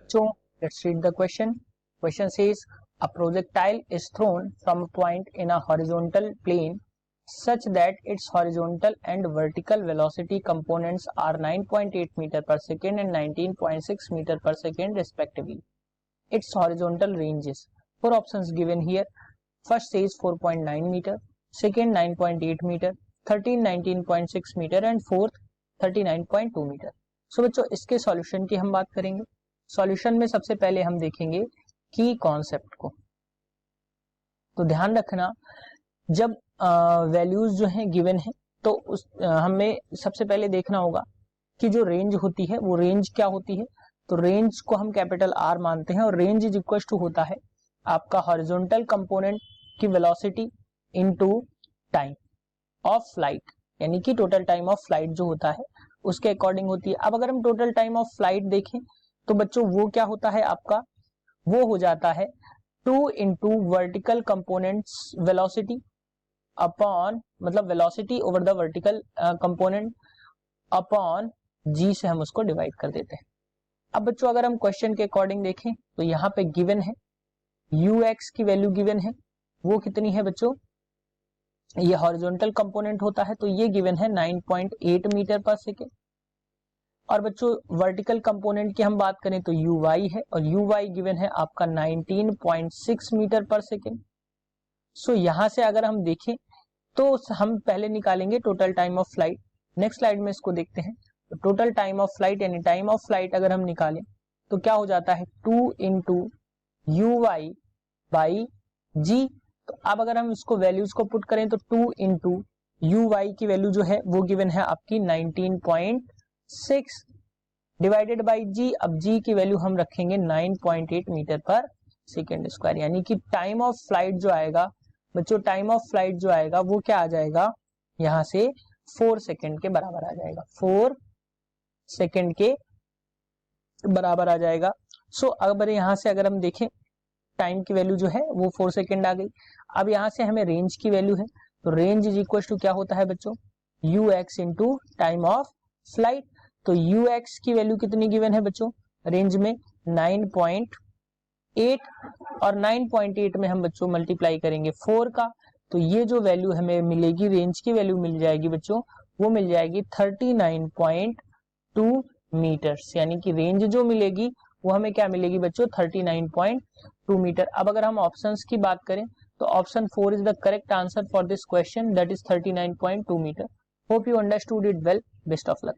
So let's read the question. Question says a projectile is thrown from a point in a horizontal plane such that its horizontal and vertical velocity components are 9.8 meter per second and 19.6 meter per second respectively. Its horizontal range is, four options given here. First says 4.9 meter, second 9.8 meter, 13 19.6 meter and fourth 39.2 metre. So बच्चों इसके solution की हम बात करेंगे. Solution में सबसे पहले हम देखेंगे की कॉन्सेप्ट को. तो ध्यान रखना जब वैल्यूज जो है गिवन है तो उस हमें सबसे पहले देखना होगा कि जो रेंज होती है वो रेंज क्या होती है. तो रेंज को हम कैपिटल आर मानते हैं और रेंज इज इक्वल टू होता है आपका हॉरिजॉन्टल कंपोनेंट की velocity into time of flight, यानी कि टोटल टाइम ऑफ फ्लाइट जो होता है उसके अकॉर्डिंग होती है. अब अगर हम टोटल टाइम ऑफ फ्लाइट देखें तो बच्चों वो क्या होता है आपका, वो हो जाता है 2 into vertical components velocity upon, मतलब velocity over the vertical component upon g से हम उसको डिवाइड कर देते हैं. अब बच्चों अगर हम क्वेश्चन के अकॉर्डिंग देखें तो यहाँ पे गिवन है ux की वैल्यू गिवन है, वो कितनी है बच्चों, ये हॉरिजॉन्टल कंपोनेंट होता है तो ये गिवन है 9.8 मीटर पर सेकेंड. और बच्चों वर्टिकल कंपोनेंट की हम बात करें तो uy है और uy गिवन है आपका 19.6 मीटर पर सेकेंड. सो यहां से अगर हम देखें तो हम पहले निकालेंगे total time of flight. Next slide में इसको देखते हैं. तो टोटल टाइम ऑफ फ्लाइट यानी टाइम ऑफ फ्लाइट अगर हम निकालें तो क्या हो जाता है 2 इंटू uy बाई जी. तो अब अगर हम इसको वैल्यूज को पुट करें तो 2 इंटू uy की वैल्यू जो है वो गिवन है आपकी 19.6 डिवाइडेड बाई जी. अब जी की वैल्यू हम रखेंगे 9.8 मीटर पर सेकेंड स्क्वायर, यानी कि टाइम ऑफ फ्लाइट जो आएगा बच्चों, टाइम ऑफ फ्लाइट जो आएगा वो क्या आ जाएगा यहां से 4 सेकेंड के बराबर आ जाएगा, 4 सेकेंड के बराबर आ जाएगा. सो अब यहां से अगर हम देखें टाइम की वैल्यू जो है वो 4 सेकेंड आ गई. अब यहां से हमें रेंज की वैल्यू है तो रेंज इज इक्वल टू क्या होता है बच्चों, ux into time of flight. तो ux की वैल्यू कितनी गिवन है बच्चों, रेंज में 9.8 और 9.8 में हम बच्चों मल्टीप्लाई करेंगे 4 का, तो ये जो वैल्यू हमें मिलेगी, रेंज की वैल्यू मिल जाएगी बच्चों, वो मिल जाएगी 39.2 मीटर्स, यानी कि रेंज जो मिलेगी वो हमें क्या मिलेगी बच्चों 39.2 मीटर. अब अगर हम ऑप्शंस की बात करें तो option 4 is the correct answer for this question, that is 39.2 metre. Hope you understood it well. Best of luck.